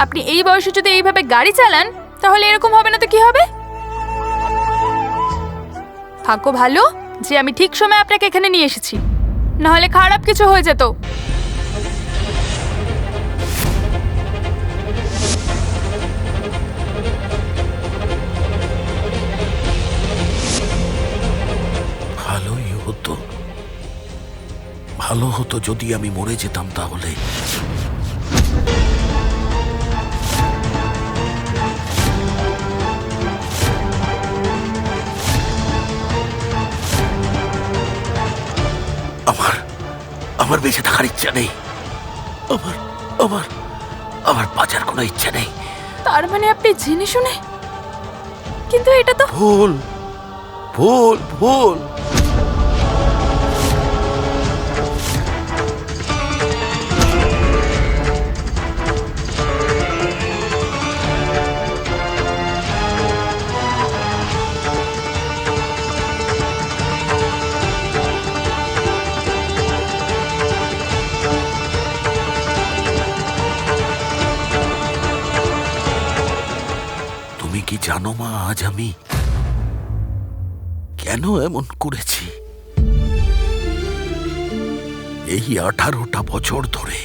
আপনি এই বয়সে যদি এইভাবে গাড়ি চালান তাহলে এরকম হবে না তো কি হবে? ভাগ্য ভালো যে আমি ঠিক সময় আপনাকে এখানে নিয়ে এসেছি, নাহলে খারাপ কিছু হয়ে যেত। ভালো হতো যদি আমি মরে যেতাম, তাহলে আমার আমার বেঁচে থাকার ইচ্ছা নেই। আমার আমার আমার বাঁচার কোনো ইচ্ছা নেই। তার মানে আপনি জেনে শুনে? কিন্তু এটা তো ভুল ভুল ভুল। তুমি কি জানো মা, আজ আমি কেন এমন করেছি? এই 18টা বছর ধরে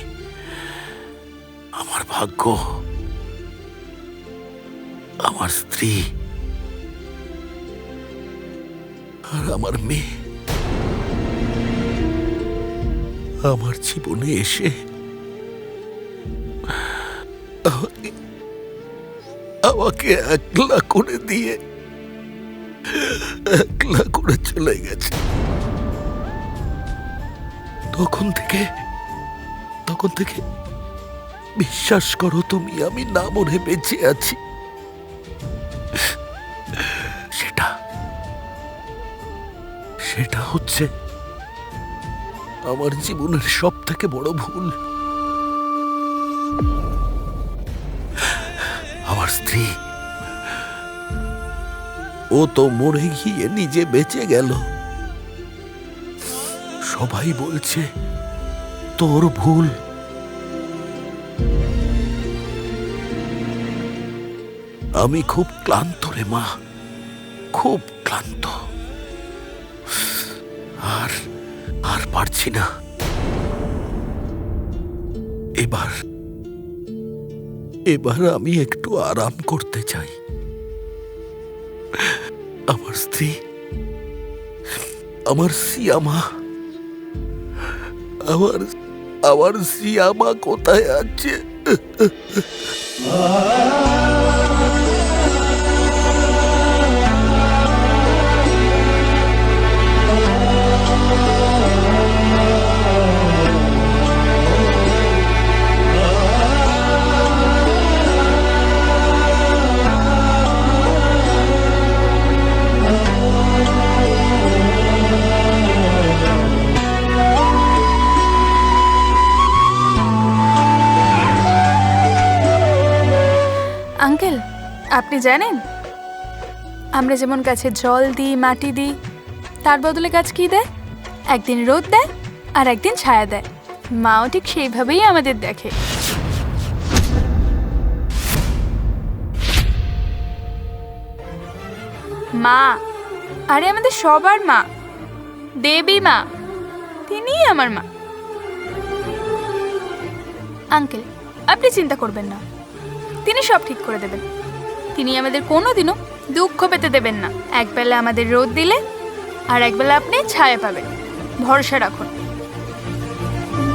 আমার ভাগ্য, আমার স্ত্রী আর আমার মেয়ে আমার জীবনে এসে আমাকে একলা করে দিয়ে একলা করে চলে গেছে। তখন থেকে বিশ্বাস করো তুমি, আমি না মরে বেঁচে আছি। সেটা হচ্ছে আমার জীবনের সব থেকে বড় ভুল। আমার স্ত্রী, ও তো মরে গিয়ে নিজে বেঁচে গেল। সবাই বলছে তোর ভুল। আমি খুব ক্লান্ত রে মা, খুব ক্লান্ত। আর পারছি না। এবার আমি একটু আরাম করতে চাই। আমার স্ত্রী, আমার সিয়ামা, আমার সিয়ামা কোথায় আছে? আঙ্কেল, আপনি জানেন আমরা যেমন গাছে জল দিই, মাটি দিই, তার বদলে গাছ কি দেয়? একদিন রোদ দেয় আর একদিন ছায়া দেয়। মাও ঠিক সেইভাবেই আমাদের দেখে। মা, আরে আমাদের সবার মা, দেবী মা, তিনিই আমার মা। আঙ্কেল, আপনি চিন্তা করবেন না, তিনি সব ঠিক করে দেবেন। তিনি আমাদের কোনোদিনও দুঃখ পেতে দেবেন না। একবেলা আমাদের রোদ দিলে আর একবেলা আপনি ছায়া পাবেন। ভরসা রাখুন।